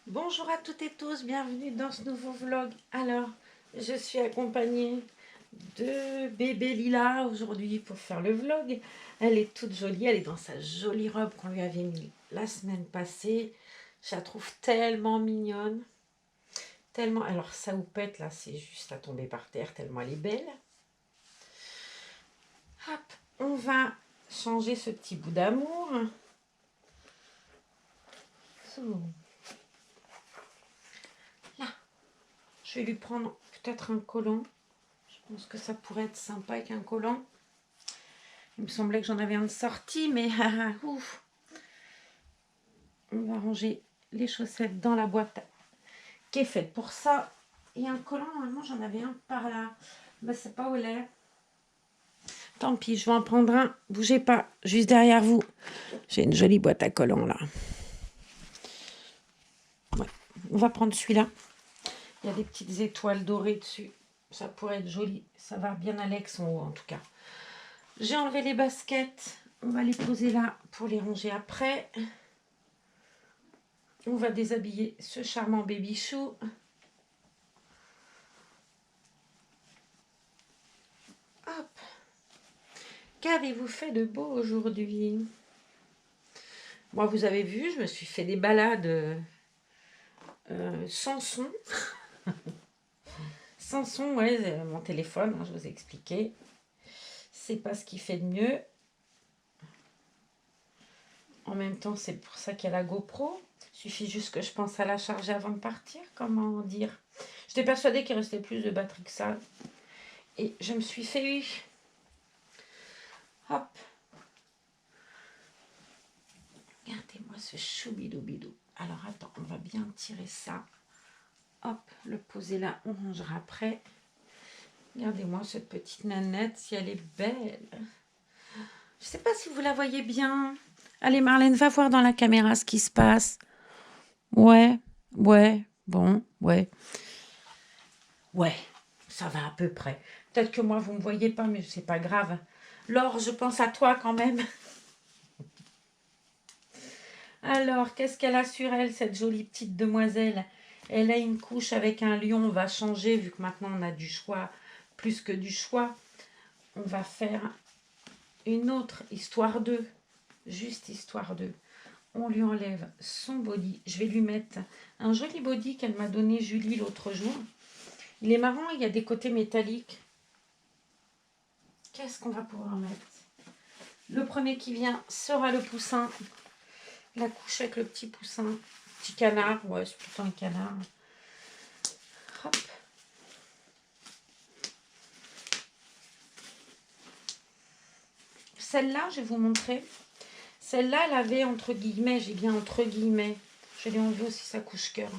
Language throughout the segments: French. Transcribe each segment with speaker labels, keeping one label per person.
Speaker 1: Bonjour à toutes et tous, bienvenue dans ce nouveau vlog. Alors, je suis accompagnée de bébé Lila aujourd'hui pour faire le vlog. Elle est toute jolie, elle est dans sa jolie robe qu'on lui avait mis la semaine passée. Je la trouve tellement mignonne, tellement... Alors, sa houppette là, c'est juste à tomber par terre tellement elle est belle. Hop, on va changer ce petit bout d'amour. Là, je vais lui prendre peut-être un collant. Je pense que ça pourrait être sympa avec un collant. Il me semblait que j'en avais un de sorti, mais ouf. On va ranger les chaussettes dans la boîte qui est faite pour ça. Il y a un collant, normalement j'en avais un par là. Mais c'est pas où il est. Tant pis, je vais en prendre un. Bougez pas, juste derrière vous. J'ai une jolie boîte à collants là. Ouais. On va prendre celui-là. Il y a des petites étoiles dorées dessus. Ça pourrait être joli. Ça va bien aller avec son haut en tout cas. J'ai enlevé les baskets. On va les poser là pour les ranger après. On va déshabiller ce charmant baby chou. Hop. Qu'avez-vous fait de beau aujourd'hui? Moi, vous avez vu, je me suis fait des balades sans son. Sans son, ouais, mon téléphone, hein, je vous ai expliqué. C'est pas ce qui fait de mieux. En même temps, c'est pour ça qu'il y a la GoPro. Il suffit juste que je pense à la charger avant de partir. Comment dire? J'étais persuadée qu'il restait plus de batterie que ça. Et je me suis fait... Hop. Regardez-moi ce choubidou-bidou. Alors, attends, on va bien tirer ça. Hop, le poser là, on rangera après. Regardez-moi cette petite nanette, si elle est belle. Je ne sais pas si vous la voyez bien. Allez, Marlène, va voir dans la caméra ce qui se passe. Ouais, bon, ouais. Ouais, ça va à peu près. Peut-être que moi, vous ne me voyez pas, mais c'est pas grave. Laure, je pense à toi quand même. Alors, qu'est-ce qu'elle a sur elle, cette jolie petite demoiselle? Elle a une couche avec un lion. On va changer, vu que maintenant on a du choix, plus que du choix. On va faire une autre, histoire d'eux. Juste histoire d'eux. On lui enlève son body. Je vais lui mettre un joli body qu'elle m'a donné Julie l'autre jour. Il est marrant, il y a des côtés métalliques. Qu'est-ce qu'on va pouvoir mettre? Le premier qui vient sera le poussin. La couche avec le petit poussin. Petit canard, ouais, c'est plutôt un canard. Hop. Celle-là, je vais vous montrer. Celle-là, elle avait entre guillemets, j'ai bien entre guillemets, je l'ai enlevé aussi sa couche cœur,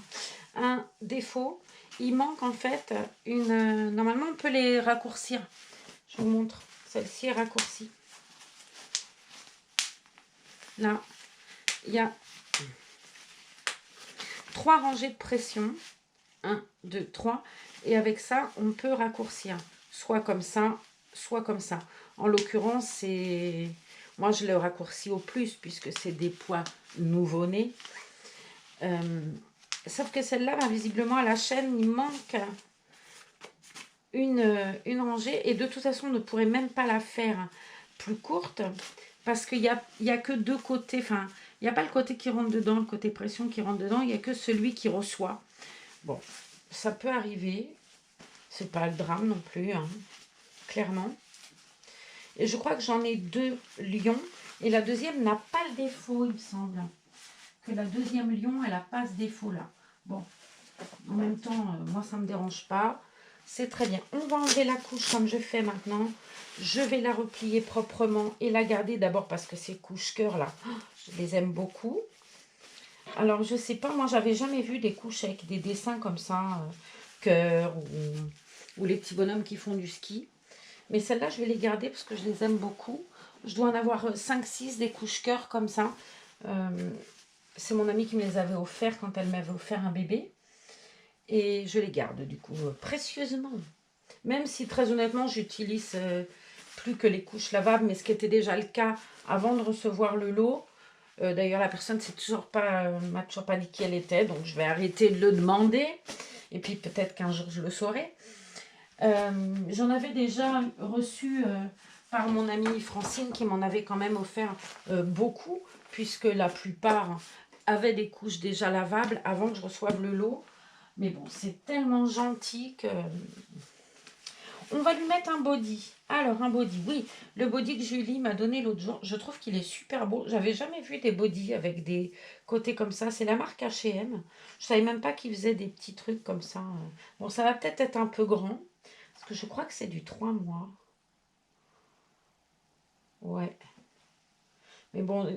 Speaker 1: un défaut. Il manque en fait une... Normalement, on peut les raccourcir. Je vous montre. Celle-ci est raccourcie. Là, il y a 3 rangées de pression. 1, 2, 3. Et avec ça, on peut raccourcir. Soit comme ça, soit comme ça. En l'occurrence, c'est... Moi, je le raccourcis au plus, puisque c'est des poids nouveau-nés. Sauf que celle-là, visiblement, à la chaîne, il manque une rangée. Et de toute façon, on ne pourrait même pas la faire plus courte. Parce qu'il y a que deux côtés. Enfin, il n'y a pas le côté qui rentre dedans, le côté pression qui rentre dedans. Il n'y a que celui qui reçoit. Bon, ça peut arriver. C'est pas le drame non plus, hein, clairement. Et je crois que j'en ai 2 lions. Et la deuxième n'a pas le défaut, il me semble. Que la deuxième lion, elle n'a pas ce défaut-là. Bon, en même temps, moi, ça ne me dérange pas. C'est très bien. On va enlever la couche comme je fais maintenant. Je vais la replier proprement et la garder d'abord parce que ces couches cœur là, je les aime beaucoup. Alors, je sais pas, moi, j'avais jamais vu des couches avec des dessins comme ça, cœur ou les petits bonhommes qui font du ski. Mais celles-là, je vais les garder parce que je les aime beaucoup. Je dois en avoir 5-6 des couches cœur comme ça. C'est mon amie qui me les avait offerts quand elle m'avait offert un bébé. Et je les garde du coup précieusement. Même si très honnêtement, j'utilise plus que les couches lavables. Mais ce qui était déjà le cas avant de recevoir le lot. D'ailleurs, la personne m'a toujours pas dit qui elle était, donc je vais arrêter de le demander. Et puis peut-être qu'un jour je le saurai. J'en avais déjà reçu par mon amie Francine qui m'en avait quand même offert beaucoup, puisque la plupart avaient des couches déjà lavables avant que je reçoive le lot. Mais bon, c'est tellement gentil que... On va lui mettre un body. Alors, un body, oui. Le body que Julie m'a donné l'autre jour, je trouve qu'il est super beau. J'avais jamais vu des bodys avec des côtés comme ça. C'est la marque H&M. Je savais même pas qu'ils faisaient des petits trucs comme ça. Bon, ça va peut-être être un peu grand. Parce que je crois que c'est du 3 mois. Ouais. Mais bon,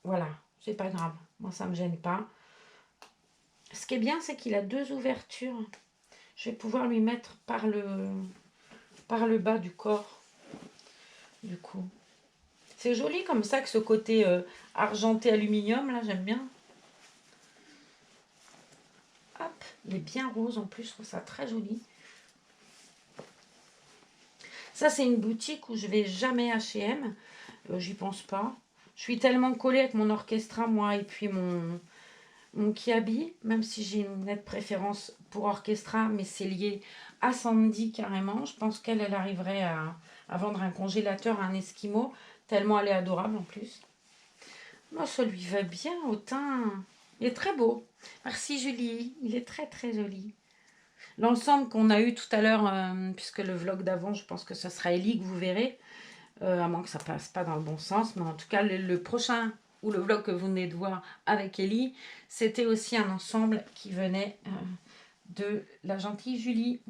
Speaker 1: voilà. C'est pas grave. Moi, ça me gêne pas. Ce qui est bien, c'est qu'il a 2 ouvertures. Je vais pouvoir lui mettre par le bas du corps. Du coup. C'est joli comme ça, que ce côté argenté aluminium, là, j'aime bien. Hop, il est bien rose en plus, je trouve ça très joli. Ça, c'est une boutique où je vais jamais H&M. J'y pense pas. Je suis tellement collée avec mon orchestra, moi, et puis mon Kiabi, même si j'ai une nette préférence pour orchestra, mais c'est lié à Sandy carrément. Je pense qu'elle arriverait à vendre un congélateur à un Esquimau, tellement elle est adorable en plus. Moi, ça lui va bien au teint. Il est très beau. Merci Julie, il est très très joli. L'ensemble qu'on a eu tout à l'heure, puisque le vlog d'avant, je pense que ce sera Ellie que vous verrez, à moins que ça passe pas dans le bon sens, mais en tout cas le prochain ou le vlog que vous venez de voir avec Ellie, c'était aussi un ensemble qui venait de la gentille Julie,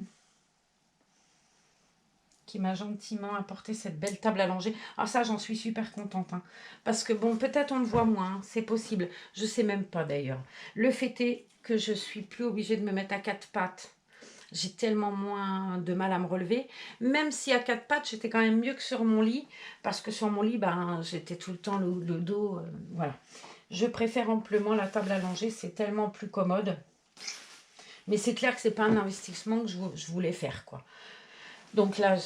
Speaker 1: qui m'a gentiment apporté cette belle table à langer. Alors ça, j'en suis super contente, hein, parce que bon, peut-être on le voit moins, hein, c'est possible, je sais même pas d'ailleurs. Le fait est que je suis plus obligée de me mettre à 4 pattes. J'ai tellement moins de mal à me relever. Même si à 4 pattes, j'étais quand même mieux que sur mon lit. Parce que sur mon lit, ben, j'étais tout le temps le dos. Voilà. Je préfère amplement la table à langer. C'est tellement plus commode. Mais c'est clair que c'est pas un investissement que je voulais faire, quoi. Donc là,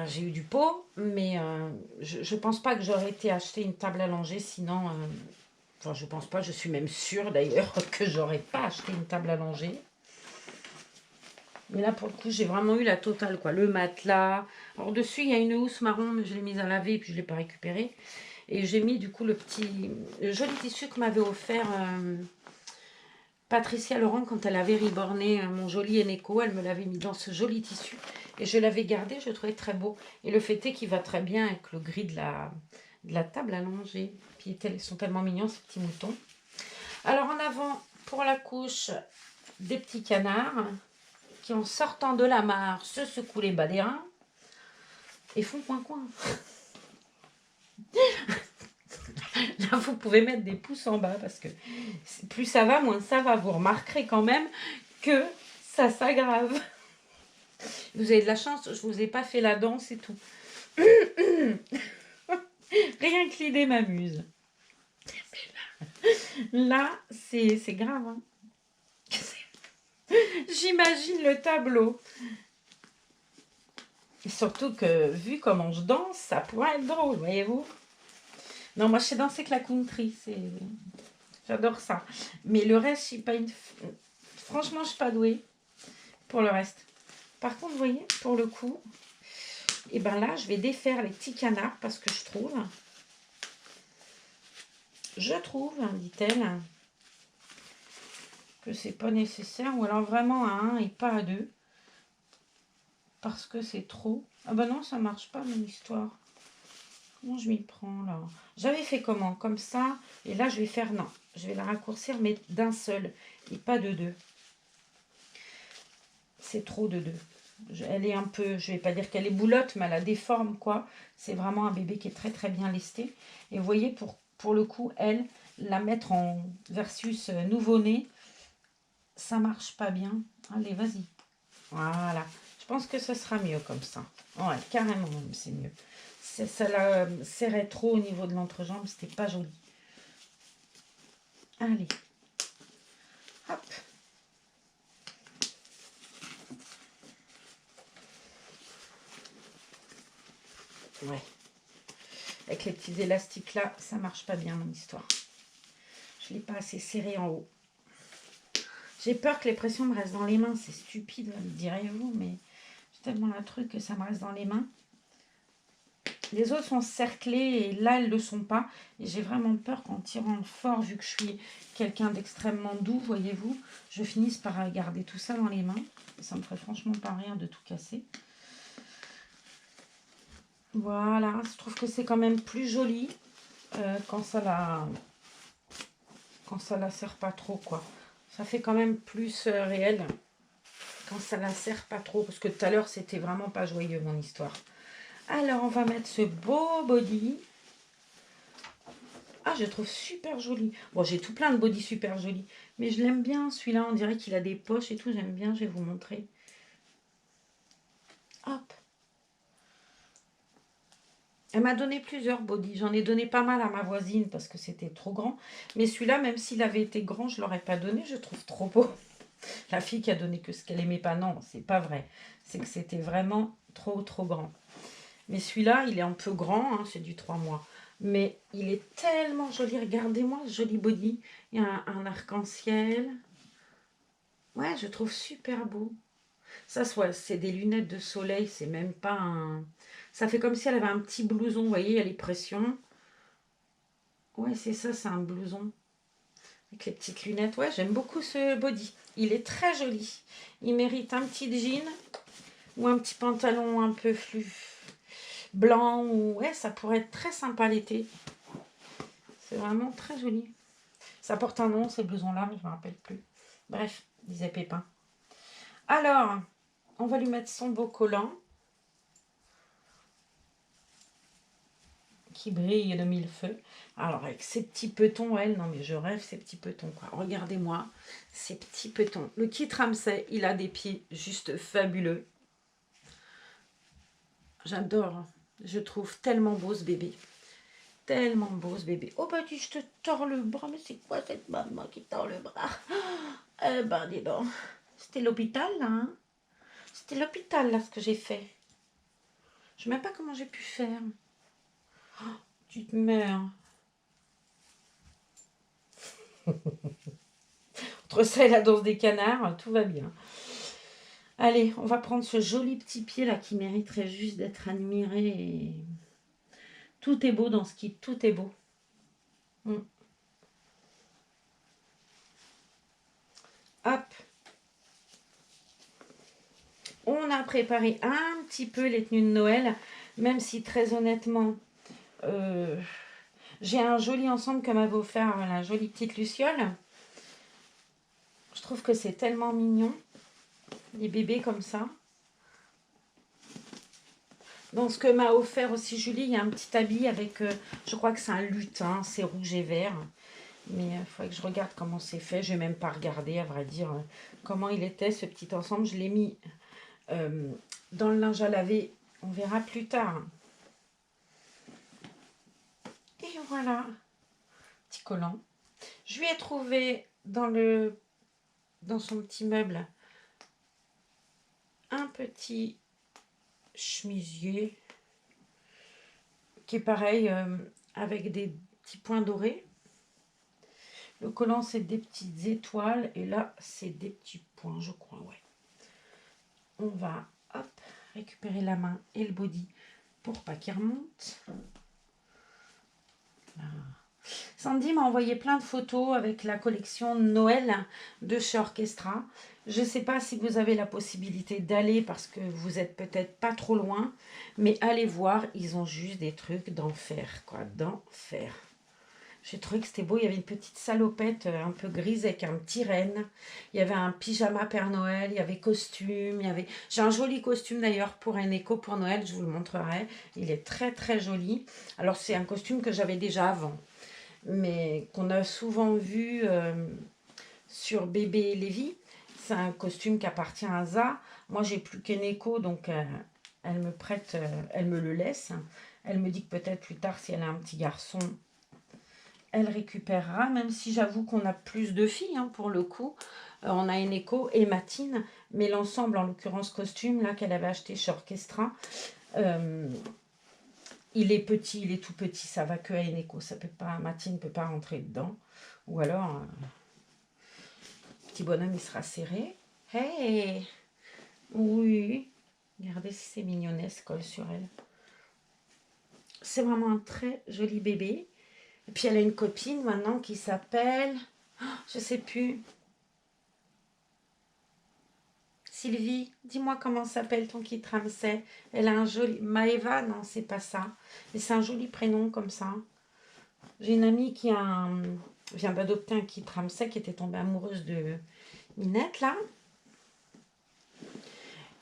Speaker 1: j'ai eu du pot. Mais je pense pas que j'aurais été acheter une table à langer. Sinon, enfin, je pense pas. Je suis même sûre d'ailleurs que j'aurais pas acheté une table à langer. Mais là, pour le coup, j'ai vraiment eu la totale, quoi. Le matelas. Alors, dessus, il y a une housse marron, mais je l'ai mise à laver et puis je ne l'ai pas récupérée. Et j'ai mis, du coup, le joli tissu que m'avait offert Patricia Laurent quand elle avait reborné mon joli Eneco. Elle me l'avait mis dans ce joli tissu. Et je l'avais gardé, je le trouvais très beau. Et le fait est qu'il va très bien avec le gris de la table à langer. Puis, ils sont tellement mignons, ces petits moutons. Alors, en avant, pour la couche, des petits canards qui, en sortant de la mare, se secouent les bas des reins et font coin-coin. Là, vous pouvez mettre des pouces en bas parce que plus ça va, moins ça va. Vous remarquerez quand même que ça s'aggrave. Vous avez de la chance, je ne vous ai pas fait la danse et tout. Rien que l'idée m'amuse. Là, c'est grave. Hein. J'imagine le tableau. Et surtout que, vu comment je danse, ça pourrait être drôle, voyez-vous. Non, moi, je sais danser que la country. J'adore ça. Mais le reste, je suis pas une... Franchement, je suis pas douée pour le reste. Par contre, vous voyez, pour le coup, et ben là, je vais défaire les petits canards parce que je trouve, hein, dit-elle, que c'est pas nécessaire. Ou alors vraiment à 1 et pas à 2. Parce que c'est trop. Ah ben non, ça marche pas, mon histoire. Comment je m'y prends, là? J'avais fait comment? Comme ça. Et là, je vais faire... Non, je vais la raccourcir, mais d'un seul. Et pas de 2. C'est trop de 2. Elle est un peu... Je vais pas dire qu'elle est boulotte, mais elle a des formes, quoi. C'est vraiment un bébé qui est très, très bien lesté. Et vous voyez, pour le coup, elle, la mettre en versus nouveau-né, ça marche pas bien. Allez, vas-y. Voilà. Je pense que ce sera mieux comme ça. Ouais, carrément, même, c'est mieux. Ça la serrait trop au niveau de l'entrejambe, c'était pas joli. Allez. Hop. Ouais. Avec les petits élastiques là, ça marche pas bien mon histoire. Je ne l'ai pas assez serré en haut. J'ai peur que les pressions me restent dans les mains. C'est stupide, me direz-vous, mais j'ai tellement un truc que ça me reste dans les mains. Les autres sont cerclés et là, elles ne le sont pas. Et j'ai vraiment peur qu'en tirant fort, vu que je suis quelqu'un d'extrêmement doux, voyez-vous, je finisse par garder tout ça dans les mains. Ça me ferait franchement pas rien de tout casser. Voilà, je trouve que c'est quand même plus joli quand ça la serre pas trop, quoi. Ça fait quand même plus réel quand ça la serre pas trop. Parce que tout à l'heure, c'était vraiment pas joyeux, mon histoire. Alors, on va mettre ce beau body. Ah, je le trouve super joli. Bon, j'ai tout plein de body super jolis. Mais je l'aime bien, celui-là. On dirait qu'il a des poches et tout. J'aime bien, je vais vous montrer. Hop. Elle m'a donné plusieurs body. J'en ai donné pas mal à ma voisine parce que c'était trop grand. Mais celui-là, même s'il avait été grand, je ne l'aurais pas donné. Je trouve trop beau. La fille qui a donné que ce qu'elle aimait pas, non, c'est pas vrai. C'est que c'était vraiment trop grand. Mais celui-là, il est un peu grand, hein, c'est du 3 mois. Mais il est tellement joli. Regardez-moi ce joli body. Il y a un arc-en-ciel. Ouais, je trouve super beau. Ça, c'est des lunettes de soleil. C'est même pas un... Ça fait comme si elle avait un petit blouson. Vous voyez, il y a les pressions. Ouais, c'est ça, c'est un blouson. Avec les petites lunettes. Ouais, j'aime beaucoup ce body. Il est très joli. Il mérite un petit jean ou un petit pantalon un peu blanc. Ou... Ouais, ça pourrait être très sympa l'été. C'est vraiment très joli. Ça porte un nom, ces blousons-là, mais je ne me rappelle plus. Bref, disait Pépin. Alors, on va lui mettre son beau collant. Qui brille de mille feux. Alors, avec ces petits petons, elle, non mais je rêve ces petits petons, quoi. Regardez-moi, ces petits petons. Le kit Ramsay, il a des pieds juste fabuleux. J'adore. Je trouve tellement beau ce bébé. Tellement beau ce bébé. Oh bah dis, je te tords le bras. Mais c'est quoi cette maman qui tord le bras? Eh ben dis donc. C'était l'hôpital là, hein? C'était l'hôpital là ce que j'ai fait. Je ne sais même pas comment j'ai pu faire. Oh, tu te meurs. Entre ça et la danse des canards, tout va bien. Allez, on va prendre ce joli petit pied là qui mériterait juste d'être admiré. Et... Tout est beau dans ce kit, tout est beau. Hop. On a préparé un petit peu les tenues de Noël, même si très honnêtement, j'ai un joli ensemble que m'avait offert la jolie petite Luciole. Je trouve que c'est tellement mignon, les bébés comme ça. Dans ce que m'a offert aussi Julie, il y a un petit habit avec, je crois que c'est un lutin, c'est rouge et vert. Mais il faudrait que je regarde comment c'est fait. Je n'ai même pas regardé, à vrai dire, comment il était ce petit ensemble. Je l'ai mis dans le linge à laver. On verra plus tard. Et voilà, petit collant. Je lui ai trouvé dans son petit meuble un petit chemisier qui est pareil avec des petits points dorés. Le collant, c'est des petites étoiles et là, c'est des petits points, je crois, ouais. On va, hop, récupérer la main et le body pour pas qu'il remonte. Là. Sandy m'a envoyé plein de photos avec la collection Noël de chez Orchestra. Je ne sais pas si vous avez la possibilité d'aller parce que vous n'êtes peut-être pas trop loin, mais allez voir, ils ont juste des trucs d'enfer, quoi, d'enfer. J'ai trouvé que c'était beau, il y avait une petite salopette un peu grise avec un petit renne, il y avait un pyjama Père Noël, il y avait costume, J'ai un joli costume d'ailleurs pour Eneco pour Noël, je vous le montrerai, il est très très joli. Alors c'est un costume que j'avais déjà avant, mais qu'on a souvent vu sur Bébé Lévy. C'est un costume qui appartient à Ça. Moi, j'ai plus qu'Eneco, donc elle me prête, elle me le laisse. Elle me dit que peut-être plus tard, si elle a un petit garçon, elle récupérera, même si j'avoue qu'on a plus de filles, hein, pour le coup. On a Eneco et Matine, mais l'ensemble, en l'occurrence costume, là, qu'elle avait acheté chez Orchestra, il est petit, il est tout petit, ça va que à Eneco, ça peut pas, Matine ne peut pas rentrer dedans. Ou alors, le petit bonhomme, il sera serré. Hey! Oui. Regardez si c'est mignonnesque, colle sur elle. C'est vraiment un très joli bébé. Et puis elle a une copine maintenant qui s'appelle, je sais plus, Sylvie, dis-moi comment s'appelle ton kit Ramsay. Elle a un joli, Maeva, non c'est pas ça, mais c'est un joli prénom comme ça. J'ai une amie qui vient d'adopter un kit Ramsay qui était tombée amoureuse de Minette là.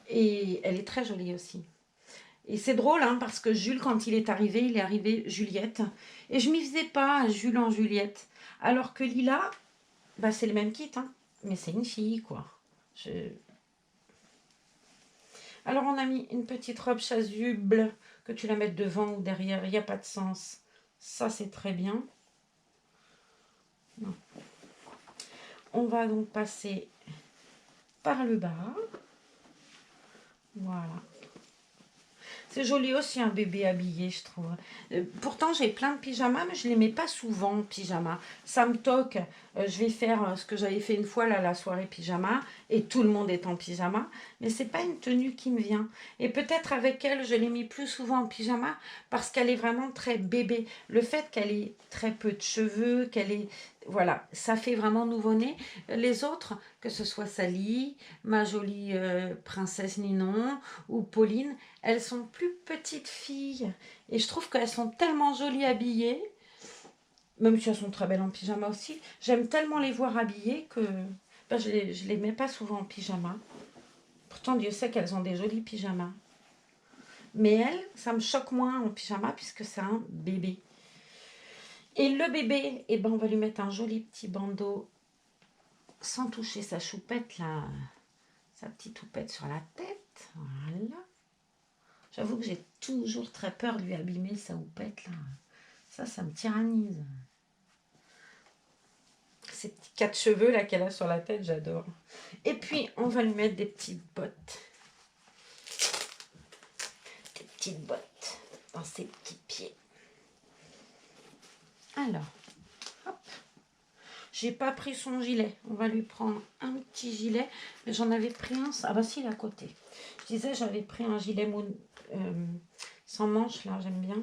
Speaker 1: Et elle est très jolie aussi. Et c'est drôle, hein, parce que Jules, quand il est arrivé Juliette. Et je m'y faisais pas, Jules en Juliette. Alors que Lila, bah, c'est le même kit, hein, mais c'est une fille, quoi. Alors, on a mis une petite robe chasuble, que tu la mettes devant ou derrière, il n'y a pas de sens. Ça, c'est très bien. Non. On va donc passer par le bas. Voilà. C'est joli aussi un bébé habillé, je trouve. Pourtant, j'ai plein de pyjamas, mais je ne les mets pas souvent en pyjama. Ça me toque. Je vais faire ce que j'avais fait une fois, là, la soirée pyjama, et tout le monde est en pyjama. Mais c'est pas une tenue qui me vient. Et peut-être avec elle, je l'ai mis plus souvent en pyjama, parce qu'elle est vraiment très bébé. Le fait qu'elle ait très peu de cheveux, qu'elle ait... Voilà, ça fait vraiment nouveau-né. Les autres, que ce soit Sally, ma jolie princesse Ninon, ou Pauline, elles sont plus petites filles. Et je trouve qu'elles sont tellement jolies habillées. Même si elles sont très belles en pyjama aussi. J'aime tellement les voir habillées que ben, je les mets pas souvent en pyjama. Pourtant, Dieu sait qu'elles ont des jolis pyjamas. Mais elles, ça me choque moins en pyjama puisque c'est un bébé. Et le bébé, eh ben, on va lui mettre un joli petit bandeau sans toucher sa choupette, là. Sa petite toupette sur la tête. Voilà. J'avoue que j'ai toujours très peur de lui abîmer sa houppette, là. Ça me tyrannise. Ces petits 4 cheveux, là, qu'elle a sur la tête, j'adore. Et puis, on va lui mettre des petites bottes. Des petites bottes dans ses petits pieds. Alors, hop. J'ai pas pris son gilet. On va lui prendre un petit gilet. Mais j'en avais pris un. Ah bah si, il est à côté. Je disais, j'avais pris un gilet sans manches, là, j'aime bien.